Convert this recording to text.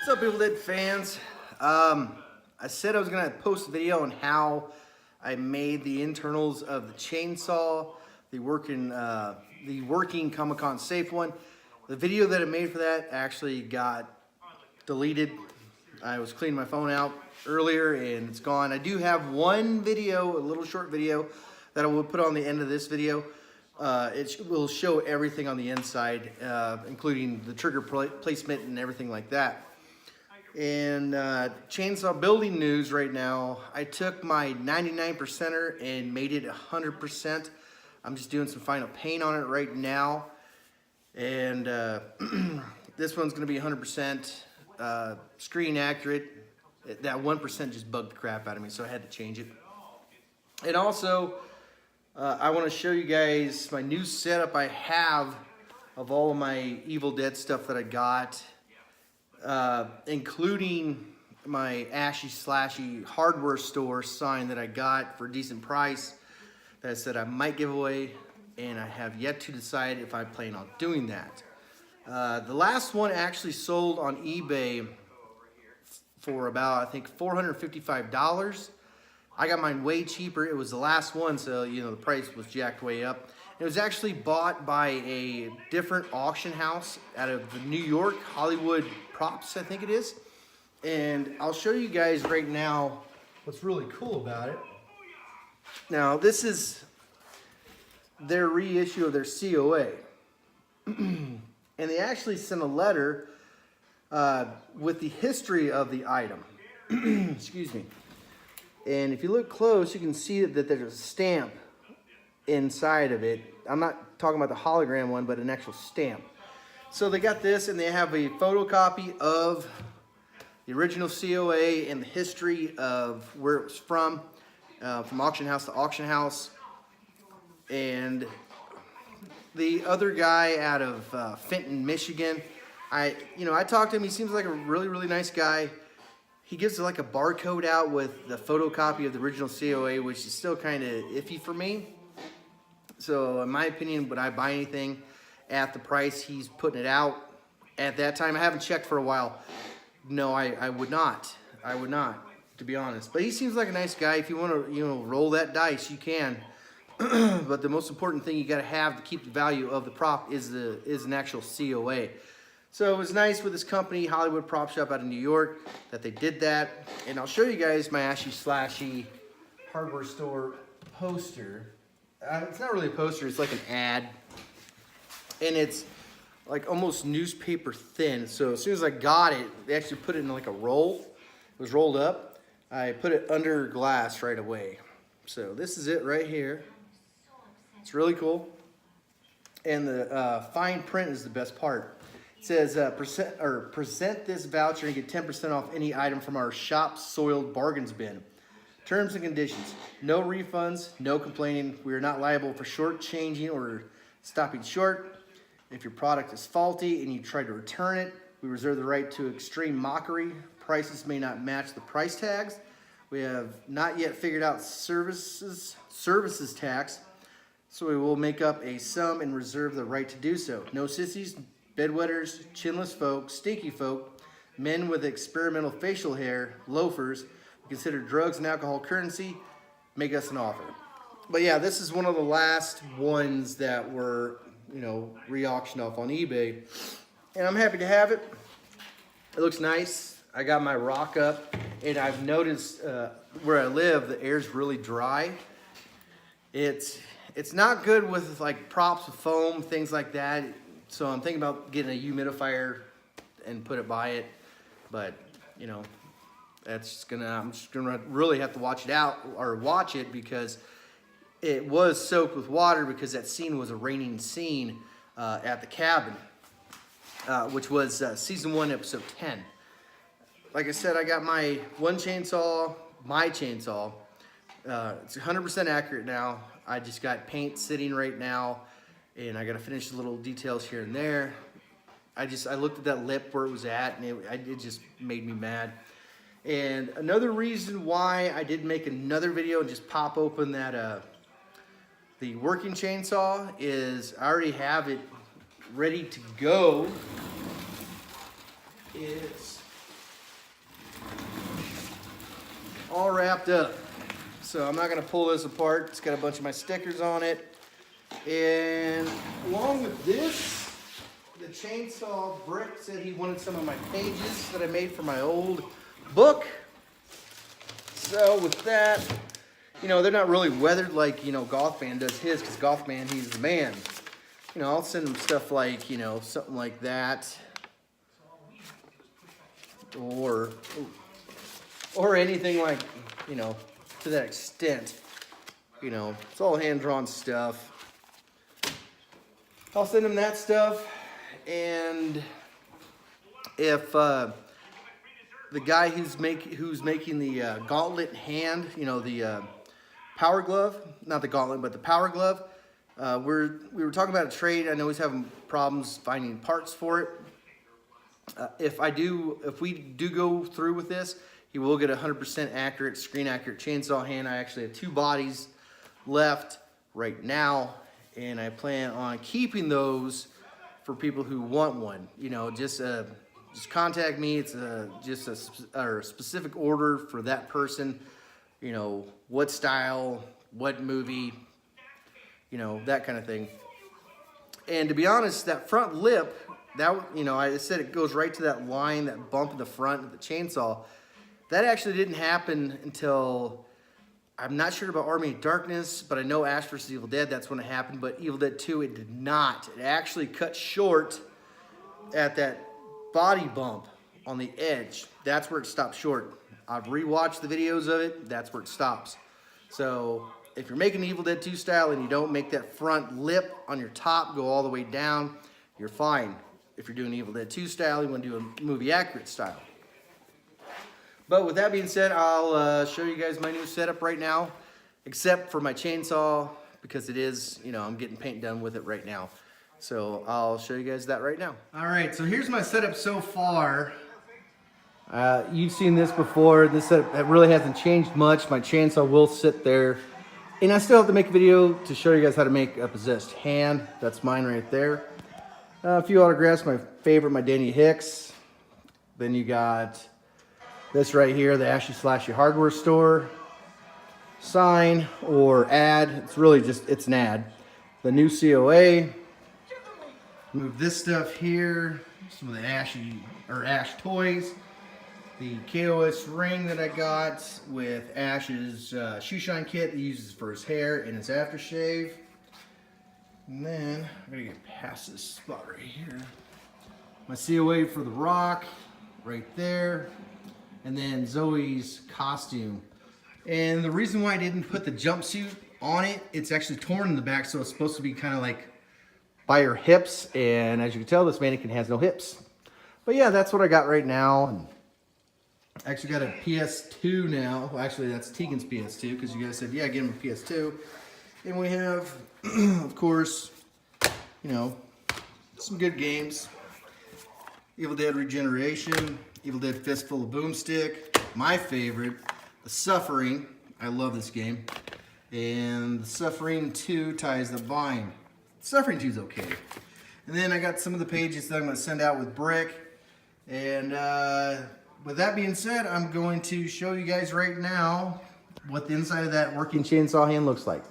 What's up, Evil Dead fans? I said I was gonna post a video on how I made the internals of the chainsaw, the working Comic-Con safe one. The video that I made for that actually got deleted. I was cleaning my phone out earlier and it's gone. I do have one video, a little short video, that I will put on the end of this video. It will show everything on the inside, including the trigger placement and everything like that. And chainsaw building news right now, I took my 99%er and made it 100%. I'm just doing some final paint on it right now. And this one's gonna be 100% screen accurate. That 1% just bugged the crap out of me, so I had to change it. And also, I wanna show you guys my new setup I have of all of my Evil Dead stuff that I got. Including my Ashy Slashy hardware store sign that I got for a decent price that I said I might give away, and I have yet to decide if I plan on doing that. The last one actually sold on eBay for about, I think, $455. I got mine way cheaper. It was the last one, so you know the price was jacked way up. It was actually bought by a different auction house out of New York, Hollywood Props, I think it is. And I'll show you guys right now what's really cool about it. Now, this is their reissue of their COA. And they actually sent a letter with the history of the item. Excuse me. And if you look close, you can see that there's a stamp inside of it. I'm not talking about the hologram one, but an actual stamp. So they got this, and they have a photocopy of the original COA and the history of where it was from auction house to auction house. And the other guy out of Fenton, Michigan, I talked to him. He seems like a really, really nice guy. He gives like a barcode out with the photocopy of the original COA, which is still kind of iffy for me. So in my opinion, would I buy anything at the price he's putting it out at that time? I haven't checked for a while. No, I would not. I would not, to be honest. But he seems like a nice guy. If you want to, roll that dice, you can. But the most important thing you got to have to keep the value of the prop is an actual COA. So it was nice with this company, Hollywood Prop Shop out of New York, that they did that. And I'll show you guys my Ashy Slashy hardware store poster. It's not really a poster, it's like an ad. And it's like almost newspaper thin. So as soon as I got it, they actually put it in like a roll. It was rolled up. I put it under glass right away. So this is it right here. It's really cool. And the fine print is the best part. It says, present this voucher and get 10% off any item from our Shop Soiled Bargains bin. Terms and conditions. No refunds, no complaining. We are not liable for short-changing or stopping short. If your product is faulty and you try to return it, we reserve the right to extreme mockery. Prices may not match the price tags. We have not yet figured out services tax, so we will make up a sum and reserve the right to do so. No sissies, bedwetters, chinless folk, stinky folk, men with experimental facial hair, loafers, consider drugs and alcohol currency, make us an offer. But yeah, this is one of the last ones that were, re-auctioned off on eBay. And I'm happy to have it. It looks nice. I got my rock up, and I've noticed where I live, the air's really dry. It's not good with like props with foam, things like that. So I'm thinking about getting a humidifier and put it by it. But, I'm just gonna really have to watch it because it was soaked with water because that scene was a raining scene at the cabin, which was season 1, episode 10. Like I said, I got my chainsaw. It's 100% accurate now. I just got paint sitting right now, and I gotta finish the little details here and there. I looked at that lip where it was at, and it just made me mad. And another reason why I did make another video and just pop open that the working chainsaw is I already have it ready to go. It's all wrapped up. So I'm not gonna pull this apart. It's got a bunch of my stickers on it. And along with this, the chainsaw, Brick said he wanted some of my pages that I made for my old book. So with that, you know, they're not really weathered like, you know, Gothman does his, because Gothman, he's the man. You know, I'll send him stuff like, you know, something like that. Or anything like, you know, to that extent. You know, it's all hand-drawn stuff. I'll send him that stuff. And if the guy who's making the gauntlet hand, you know, the power glove, not the gauntlet, but the power glove, we were talking about a trade. I know he's having problems finding parts for it. If we do go through with this, he will get a 100% accurate, screen accurate chainsaw hand. I actually have 2 bodies left right now, and I plan on keeping those for people who want one. You know, just contact me. It's just a specific order for that person. You know, what style, what movie, you know, that kind of thing. And to be honest, that front lip, that, you know, I said it goes right to that line, that bump in the front of the chainsaw. That actually didn't happen until, I'm not sure about Army of Darkness, but I know Ash vs. Evil Dead, that's when it happened. But Evil Dead 2, it did not. It actually cut short at that body bump on the edge. That's where it stopped short. I've rewatched the videos of it. That's where it stops. So if you're making Evil Dead 2 style and you don't make that front lip on your top go all the way down, you're fine. If you're doing Evil Dead 2 style, you want to do a movie accurate style. But with that being said, I'll show you guys my new setup right now, except for my chainsaw, because it is, you know, I'm getting paint done with it right now. So I'll show you guys that right now. All right, so here's my setup so far. You've seen this before. This setup that really hasn't changed much. My chainsaw will sit there. And I still have to make a video to show you guys how to make a possessed hand. That's mine right there. A few autographs, my favorite, my Danny Hicks. Then you got this right here, the Ashy Slashy Hardware Store sign or ad. It's really just, it's an ad. The new COA. Move this stuff here. Some of the Ash toys. The KOS ring that I got with Ash's shoe shine kit that he uses for his hair and his aftershave. And then I'm gonna get past this spot right here. My COA for The Rock, right there. And then Zoe's costume. And the reason why I didn't put the jumpsuit on it, it's actually torn in the back, so it's supposed to be kind of like by her hips. And as you can tell, this mannequin has no hips. But yeah, that's what I got right now. And I actually got a PS2 now. Well, actually, that's Tegan's PS2, because you guys said, yeah, get him a PS2. And we have, of course, you know, some good games. Evil Dead Regeneration, Evil Dead Fistful of Boomstick, my favorite, The Suffering. I love this game. And The Suffering 2, Ties That Bind. Suffering 2 is okay. And then I got some of the pages that I'm going to send out with Brick. And with that being said, I'm going to show you guys right now what the inside of that working chainsaw hand looks like.